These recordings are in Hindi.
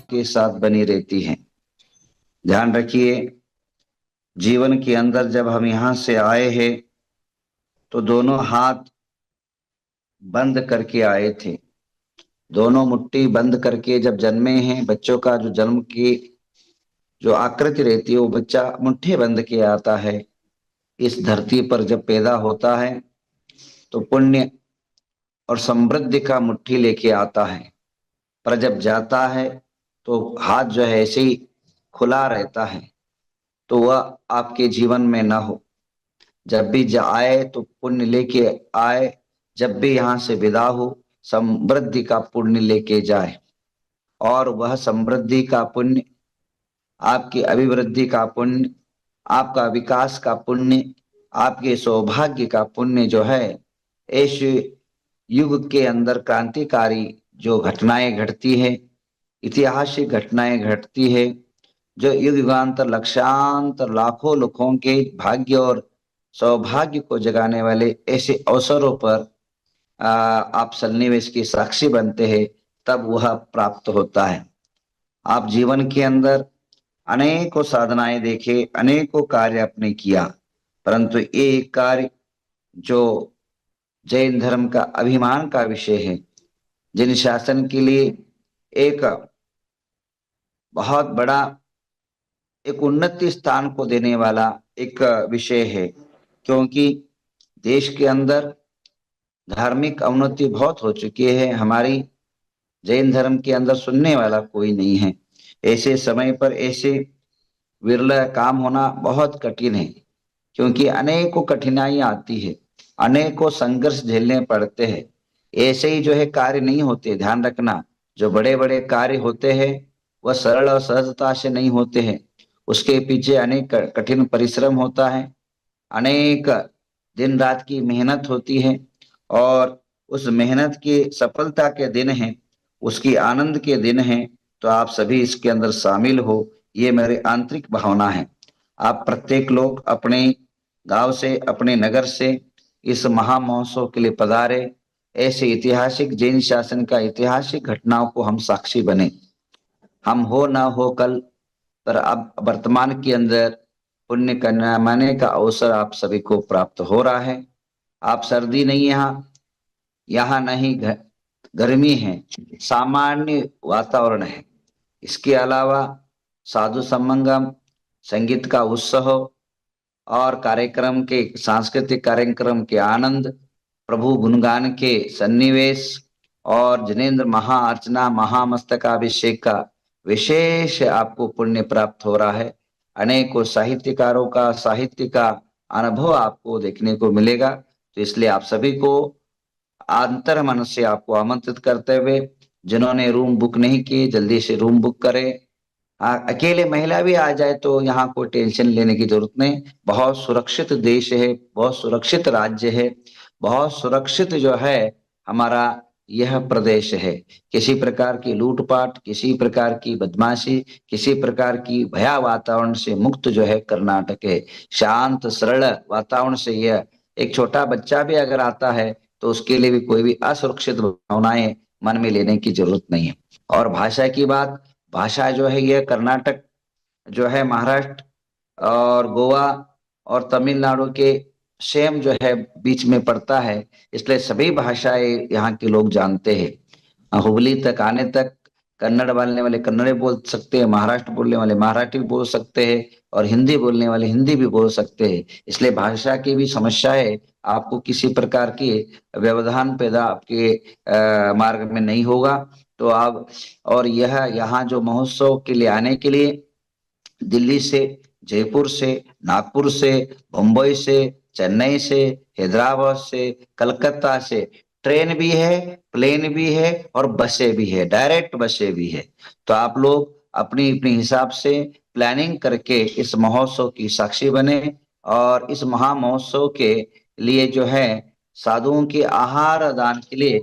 आपके साथ बनी रहती हैं। ध्यान रखिए, जीवन के अंदर जब हम यहाँ से आए हैं तो दोनों हाथ बंद करके आए थे। दोनों मुट्ठी बंद करके जब जन्मे हैं, बच्चों का जो जन्म की जो आकृति रहती है वो बच्चा मुट्ठी बंद के आता है। इस धरती पर जब पैदा होता है तो पुण्य और समृद्धि का मुट्ठी लेके आता है, पर जब जाता है तो हाथ जो है ऐसे ही खुला रहता है। तो वह आपके जीवन में न हो। जब भी आए तो पुण्य लेके आए, जब भी यहाँ से विदा हो समृद्धि का पुण्य लेके जाए, और वह समृद्धि का पुण्य, आपकी अभिवृद्धि का पुण्य, आपका विकास का पुण्य, आपके सौभाग्य का पुण्य जो है, इस युग के अंदर क्रांतिकारी जो घटनाएं घटती है, ऐतिहासिक घटनाएं घटती है, जो युग युगांतर लक्षांतर लाखों लोगों के भाग्य और सौभाग्य को जगाने वाले ऐसे अवसरों पर आप सन्निवेश की साक्षी बनते हैं, तब वह प्राप्त होता है। आप जीवन के अंदर अनेकों साधनाएं देखे, अनेकों कार्य आपने किया, परंतु ये एक कार्य जो जैन धर्म का अभिमान का विषय है, जिन शासन के लिए एक बहुत बड़ा एक उन्नति स्थान को देने वाला एक विषय है, क्योंकि देश के अंदर धार्मिक अवनति बहुत हो चुकी है। हमारी जैन धर्म के अंदर सुनने वाला कोई नहीं है। ऐसे समय पर ऐसे विरला काम होना बहुत कठिन है, क्योंकि अनेकों कठिनाइयां आती है, अनेकों संघर्ष झेलने पड़ते हैं। ऐसे ही जो है कार्य नहीं होते, ध्यान रखना। जो बड़े बड़े कार्य होते हैं वह सरल और सहजता से नहीं होते हैं, उसके पीछे अनेक कठिन परिश्रम होता है, अनेक दिन रात की मेहनत होती है, और उस मेहनत की सफलता के दिन हैं, उसकी आनंद के दिन हैं। तो आप सभी इसके अंदर शामिल हो, ये मेरी आंतरिक भावना है। आप प्रत्येक लोग अपने गांव से, अपने नगर से इस महामहोत्सव के लिए पधारे। ऐसे ऐतिहासिक जैन शासन का ऐतिहासिक घटनाओं को हम साक्षी बने। हम हो ना हो कल, पर अब वर्तमान के अंदर पुण्य कमाने का अवसर आप सभी को प्राप्त हो रहा है। आप सर्दी नहीं, यहाँ नहीं गर्मी है, सामान्य वातावरण है। इसके अलावा साधु संगम, संगीत का उत्सव और कार्यक्रम के सांस्कृतिक कार्यक्रम के आनंद, प्रभु गुणगान के सन्निवेश और जिनेन्द्र महाअर्चना महामस्तकाभिषेक का विशेष आपको पुण्य प्राप्त हो रहा है। अनेकों साहित्यकारों का साहित्य का अनुभव आपको देखने को मिलेगा। तो इसलिए आप सभी को अंतर मन से आपको आमंत्रित करते हुए, जिन्होंने रूम बुक नहीं किए जल्दी से रूम बुक करें। अकेले महिला भी आ जाए तो यहाँ कोई टेंशन लेने की जरूरत नहीं। बहुत सुरक्षित देश है, बहुत सुरक्षित राज्य है, बहुत सुरक्षित जो है हमारा यह प्रदेश है। किसी प्रकार की लूटपाट, किसी प्रकार की बदमाशी, किसी प्रकार की भया वातावरण से मुक्त जो है कर्नाटक है। शांत सरल वातावरण से यह एक छोटा बच्चा भी अगर आता है तो उसके लिए भी कोई भी असुरक्षित भावनाएं मन में लेने की जरूरत नहीं है। और भाषा की बात, भाषा जो है यह कर्नाटक जो है महाराष्ट्र और गोवा और तमिलनाडु के सेम जो है बीच में पड़ता है, इसलिए सभी भाषाएं यहाँ के लोग जानते हैं। हुबली तक आने तक कन्नड़ बोलने वाले कन्नड़ बोल सकते हैं, महाराष्ट्र बोलने वाले मराठी भी बोल सकते हैं, और हिंदी बोलने वाले हिंदी भी बोल सकते हैं। इसलिए भाषा की भी समस्या है, आपको किसी प्रकार की व्यवधान पैदा आपके मार्ग में नहीं होगा। तो आप, और यह यहाँ जो महोत्सव के लिए आने के लिए दिल्ली से, जयपुर से, नागपुर से, मुंबई से, चेन्नई से, हैदराबाद से, कलकत्ता से ट्रेन भी है, प्लेन भी है और बसें भी है, डायरेक्ट बसें भी है। तो आप लोग अपनी अपनी हिसाब से प्लानिंग करके इस महोत्सव की साक्षी बने, और इस महा महोत्सव के लिए जो है साधुओं के आहार दान के लिए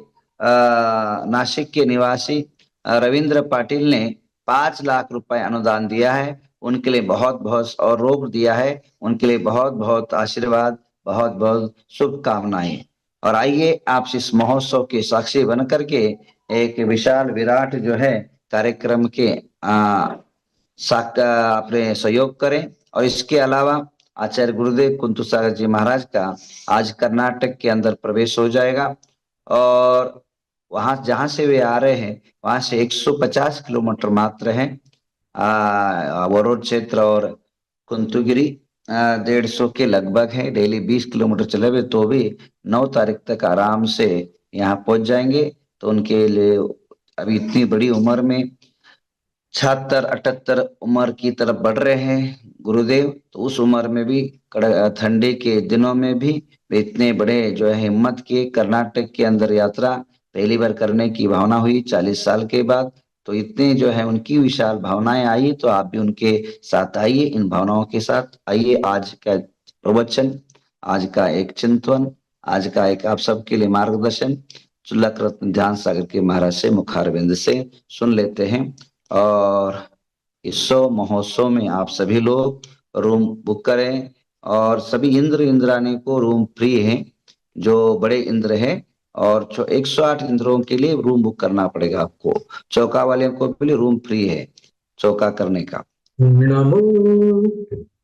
नासिक के निवासी रविंद्र पाटिल ने 5 लाख रुपए अनुदान दिया है। उनके लिए बहुत बहुत, और रोक दिया है, उनके लिए बहुत बहुत आशीर्वाद, बहुत बहुत शुभकामनाएं। और आइए आप इस महोत्सव के साक्षी बन करके एक विशाल विराट जो है कार्यक्रम के अपने सहयोग करें। और इसके अलावा आचार्य गुरुदेव कुंतु सागर जी महाराज का आज कर्नाटक के अंदर प्रवेश हो जाएगा। और वहां जहां से वे आ रहे हैं वहां से 150 किलोमीटर मात्र है वरोड क्षेत्र और कुंतुगिरी 150 के लगभग है। डेली 20 किलोमीटर चले हुए तो भी 9 तारीख तक आराम से यहाँ पहुंच जाएंगे। तो उनके लिए अभी इतनी बड़ी उम्र में 76 78 उम्र की तरफ बढ़ रहे हैं गुरुदेव, तो उस उम्र में भी ठंडी के दिनों में भी वे इतने बड़े जो है हिम्मत के कर्नाटक के अंदर यात्रा पहली बार करने की भावना हुई 40 साल के बाद। तो इतने जो है उनकी विशाल भावनाएं आई, तो आप भी उनके साथ आइए, इन भावनाओं के साथ आइए। आज का प्रवचन, आज का एक चिंतन, आज का एक आप सबके लिए मार्गदर्शन चुल्लक रत्न ध्यान सागर के महाराज से मुखारबिंद से सुन लेते हैं। और इस महोत्सव में आप सभी लोग रूम बुक करें और सभी इंद्र इंद्राणी को रूम फ्री है, जो बड़े इंद्र है। और 108 इंद्रों के लिए रूम बुक करना पड़ेगा आपको। चौका वाले को भी रूम फ्री है चौका करने का। नमो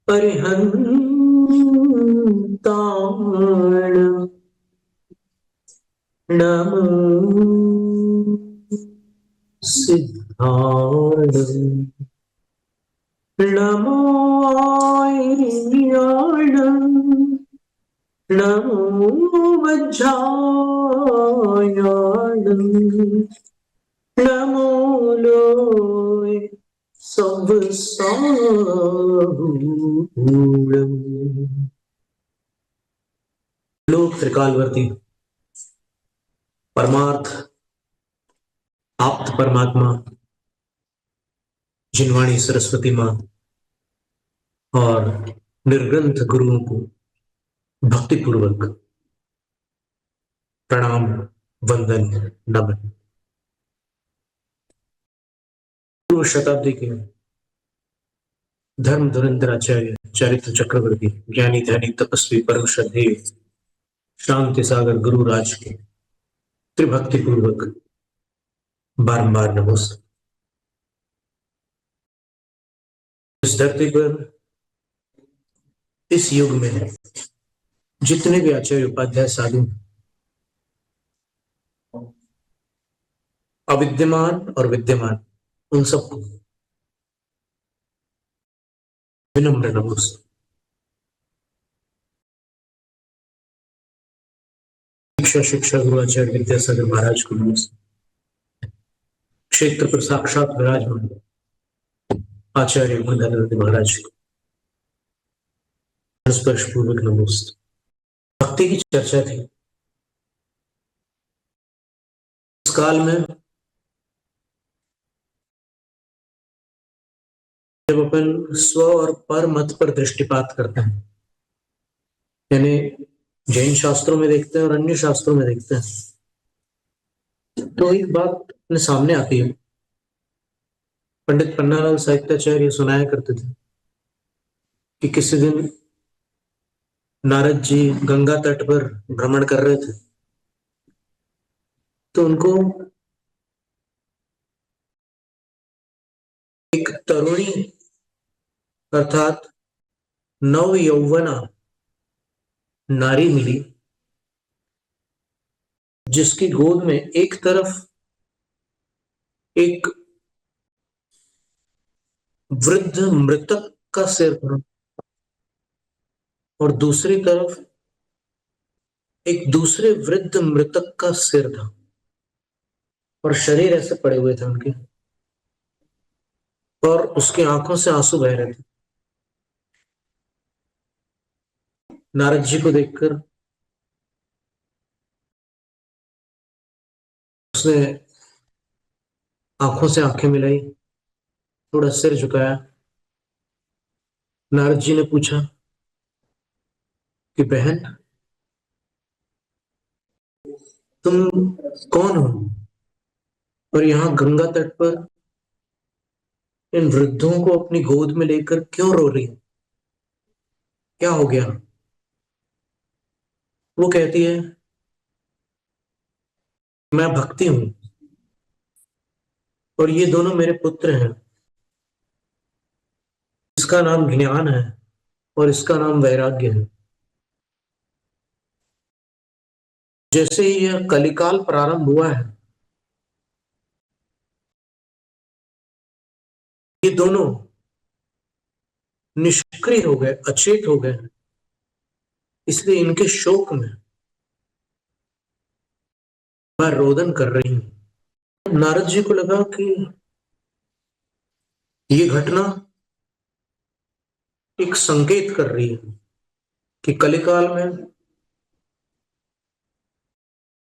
अरिहंताण नमो सिद्धार्थ नमो आयर्याण नमो वज्रायण नमो लोय संवत्सरूढम्। लोक त्रिकालवर्ती परमार्थ आप्त परमात्मा जिनवाणी सरस्वती मां और निर्ग्रंथ गुरुओं को भक्तिपूर्वक प्रणाम, वंदन, नमन। पूर्व शताब्दी के धर्म धुरंधर आचार्य चारित्र चक्रवर्ती ज्ञानी ध्यानी तपस्वी परम श्रद्धेय शांति सागर गुरु राज के त्रिभक्ति पूर्वक बारंबार नमस्कार। इस धरती पर इस युग में जितने भी आचार्य उपाध्याय साधु अविद्यमान और विद्यमान, उन सबको विनम्र नमस्कार। शिक्षा गुरु आचार्य विद्यासागर महाराज को नमस्कार। क्षेत्र पर साक्षात विराजमान आचार्य गुरुधर महाराज को स्पर्श पूर्वक नमस्कार। भक्ति की चर्चा थी। इस काल में जब अपन स्व और पर मत पर दृष्टिपात करते हैं, यानी जैन शास्त्रों में देखते हैं और अन्य शास्त्रों में देखते हैं, तो एक बात अपने सामने आती है। पंडित पन्नालाल साहित्याचार्य सुनाया करते थे कि किसी दिन नारद जी गंगा तट पर भ्रमण कर रहे थे, तो उनको एक तरुणी अर्थात नव यौवना नारी मिली, जिसकी गोद में एक तरफ एक वृद्ध मृतक का सिर था और दूसरी तरफ एक दूसरे वृद्ध मृतक का सिर था, और शरीर ऐसे पड़े हुए थे उनके, और उसकी आंखों से आंसू बह रहे थे। नारद जी को देखकर उसने आंखों से आंखें मिलाई, थोड़ा सिर झुकाया। नारद जी ने पूछा कि बहन, तुम कौन हो और यहाँ गंगा तट पर इन वृद्धों को अपनी गोद में लेकर क्यों रो रही हो? क्या हो गया? वो कहती है, मैं भक्ति हूं और ये दोनों मेरे पुत्र हैं। इसका नाम ज्ञान है और इसका नाम वैराग्य है। जैसे ही यह कलिकाल प्रारंभ हुआ है, ये दोनों निष्क्रिय हो गए, अचेत हो गए, इसलिए इनके शोक में मैं रोदन कर रही हूं। नारद जी को लगा कि ये घटना एक संकेत कर रही है कि कलिकाल में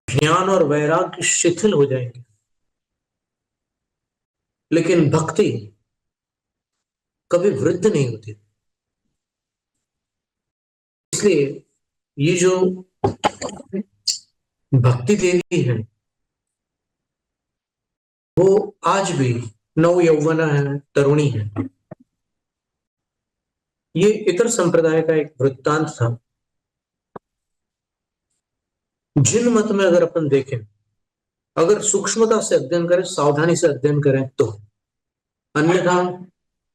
ज्ञान और वैराग्य शिथिल हो जाएंगे, लेकिन भक्ति कभी वृद्ध नहीं होती। इसलिए ये जो भक्ति देवी है वो आज भी नव यौवना है, तरुणी है। ये इतर संप्रदाय का एक वृत्तांत था। जिन मत में अगर अपन देखें, अगर सूक्ष्मता से अध्ययन करें, सावधानी से अध्ययन करें तो, अन्यथा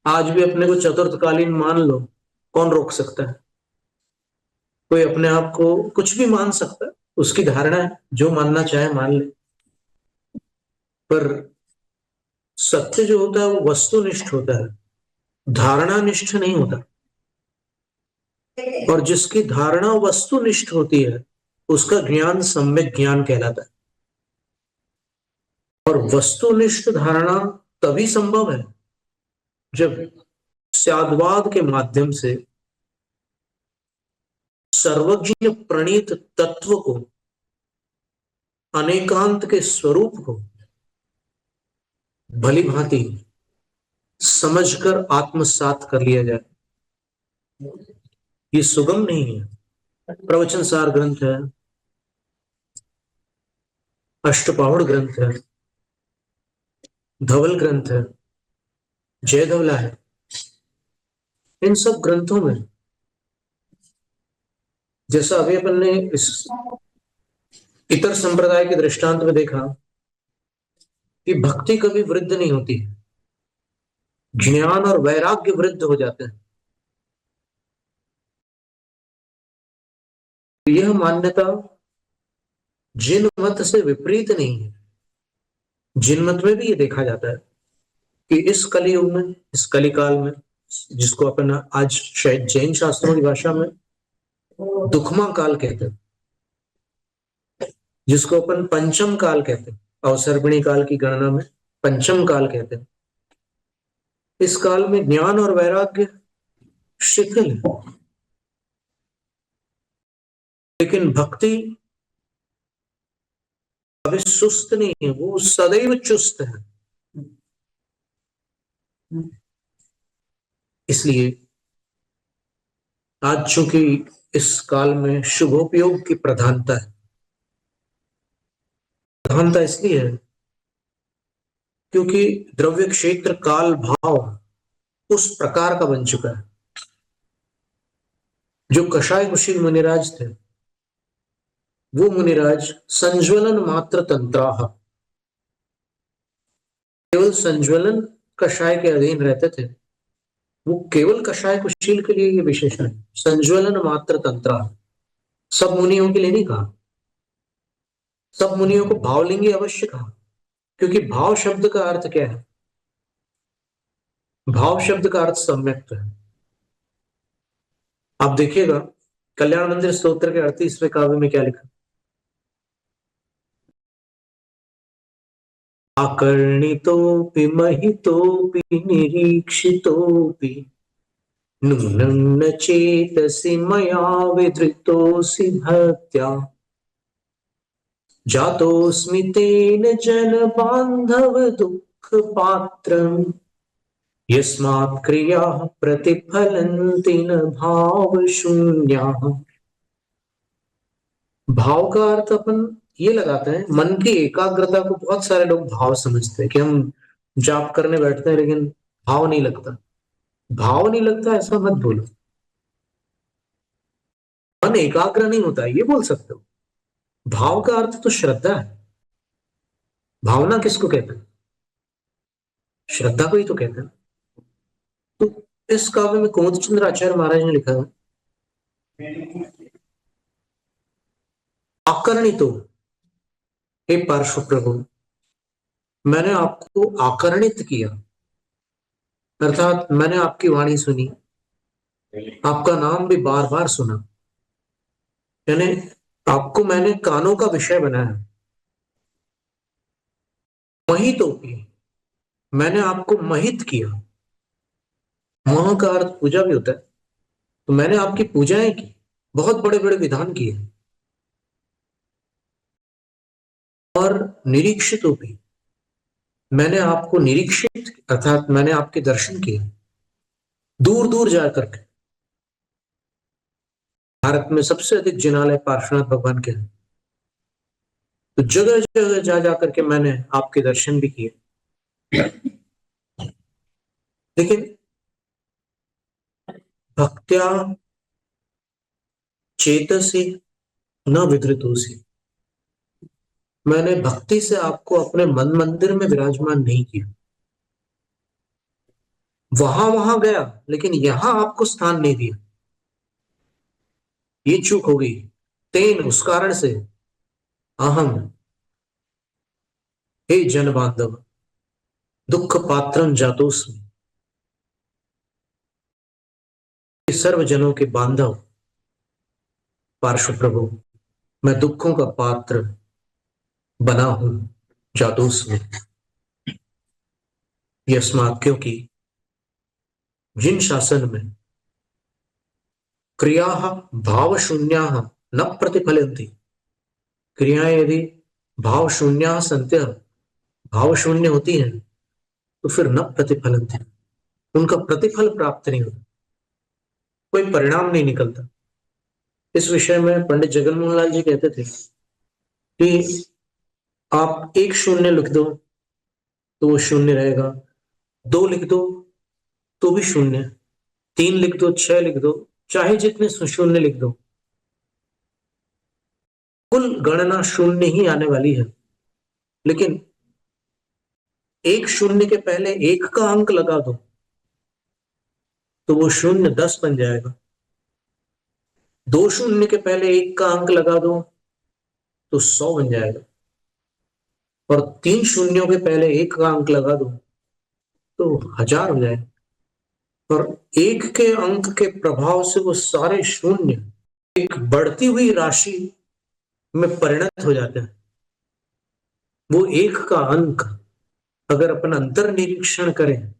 आज भी अपने को चतुर्थकालीन मान लो, कौन रोक सकता है? कोई अपने आप को कुछ भी मान सकता है, उसकी धारणा है, जो मानना चाहे मान ले। पर सत्य जो होता है वो वस्तुनिष्ठ होता है, धारणानिष्ठ नहीं होता। और जिसकी धारणा वस्तुनिष्ठ होती है उसका ज्ञान सम्यक ज्ञान कहलाता है। और वस्तुनिष्ठ धारणा तभी संभव है जब स्याद्वाद के माध्यम से सर्वज्ञ प्रणीत तत्व को, अनेकांत के स्वरूप को भली भांति समझकर आत्मसात कर लिया जाए। ये सुगम नहीं है। प्रवचन सार ग्रंथ है, अष्टपौढ़ ग्रंथ है, धवल ग्रंथ है, जय धवला है। इन सब ग्रंथों में, जैसा अभी अपन ने इस इतर संप्रदाय के दृष्टांत में देखा कि भक्ति कभी वृद्ध नहीं होती, ज्ञान और वैराग्य वृद्ध हो जाते हैं। यह मान्यता जिन मत से विपरीत नहीं है। जिन मत में भी ये देखा जाता है कि इस कलियुग में, इस कलिकाल में, जिसको अपन आज शायद जैन शास्त्रों की भाषा में दुखमा काल कहते हैं, जिसको अपन पंचम काल कहते हैं, अवसर्पिणी काल की गणना में पंचम काल कहते हैं, इस काल में ज्ञान और वैराग्य शिथिल है, लेकिन भक्ति कभी सुस्त नहीं है, वो सदैव चुस्त है। इसलिए आज चूंकि इस काल में शुभोपयोग की प्रधानता है, प्रधानता इसलिए है क्योंकि द्रव्य क्षेत्र काल भाव उस प्रकार का बन चुका है। जो कषाय कुशील मुनिराज थे, वो मुनिराज संज्वलन मात्र तंत्राह, केवल संज्वलन कषाय के अधीन रहते थे। वो केवल कषाय कुशील के लिए ये विशेषण है, संज्वलन मात्र तंत्राह। सब मुनियों के लिए नहीं कहा, सब मुनियों को भावलिंगी अवश्य कहा, क्योंकि भाव शब्द का अर्थ क्या है? भाव शब्द का अर्थ सम्यक्त है। आप देखिएगा कल्याण मंदिर स्तोत्र के 38वें काव्य में क्या लिखा? आकर्णितोऽपि महितोऽपि निरीक्षितोऽपि नूनं न चेतसि मया विधृतोऽसि भक्त्या जातोऽस्मि तेन जन बान्धव दुःख पात्रम् यस्मात् क्रियाः प्रतिफलन्ति न भाव शून्याः। भाव का अर्थ अपन ये लगाते हैं, मन की एकाग्रता को बहुत सारे लोग भाव समझते हैं कि हम जाप करने बैठते हैं लेकिन भाव नहीं लगता। भाव नहीं लगता ऐसा मत बोलो, मन एकाग्र नहीं होता ये बोल सकते हो। भाव का अर्थ तो श्रद्धा है। भावना किसको कहते हैं? श्रद्धा को ही तो कहते हैं। तो इस काव्य में कुमुद चंद्र आचार्य महाराज ने लिखा है, आकर्णितो हे पार्श्व प्रभु, मैंने आपको आकर्णित किया, अर्थात मैंने आपकी वाणी सुनी, आपका नाम भी बार बार सुना, यानी आपको मैंने कानों का विषय बनाया। महितोपि, मैंने आपको महित किया। मह का अर्थ पूजा भी होता है, तो मैंने आपकी पूजाएं की, बहुत बड़े बड़े विधान किए। और निरीक्षितोपि, मैंने आपको निरीक्षित, अर्थात मैंने आपके दर्शन किए दूर दूर जाकर के। भारत में सबसे अधिक जिनालय पार्श्वनाथ भगवान के हैं, तो जगह जगह जा जाकर के मैंने आपके दर्शन भी किए। लेकिन भक्त्या चेतसी न विधृतोसी, मैंने भक्ति से आपको अपने मन मंदिर में विराजमान नहीं किया। वहां वहां गया, लेकिन यहां आपको स्थान नहीं दिया, ये चूक हो गई। तेन, उस कारण से, अहम, हे जन बांधव, दुख पात्रम जातोस्मि, सर्व जनों के बांधव पार्श्व प्रभु, मैं दुखों का पात्र बना हूं, जातोस्मि। यस्मात्, क्योंकि जिन शासन में क्रिया भाव शून्या न प्रतिफलन्ति, क्रियाएं यदि भाव शून्य संत्य, भाव शून्य होती हैं, तो फिर न प्रतिफलन्ति, उनका प्रतिफल प्राप्त नहीं होता, कोई परिणाम नहीं निकलता। इस विषय में पंडित जगन लाल जी कहते थे कि आप एक शून्य लिख दो तो वो शून्य रहेगा, दो लिख दो तो भी शून्य, तीन लिख दो, छह लिख दो, चाहे जितने शून्य लिख दो, कुल गणना शून्य ही आने वाली है। लेकिन एक शून्य के पहले एक का अंक लगा दो तो वो शून्य 10 बन जाएगा। दो शून्य के पहले एक का अंक लगा दो तो 100 बन जाएगा, और तीन शून्यों के पहले एक का अंक लगा दो तो 1000 हो जाएगा। और एक के अंक के प्रभाव से वो सारे शून्य एक बढ़ती हुई राशि में परिणत हो जाते हैं। वो एक का अंक अगर अपन अंतर निरीक्षण करें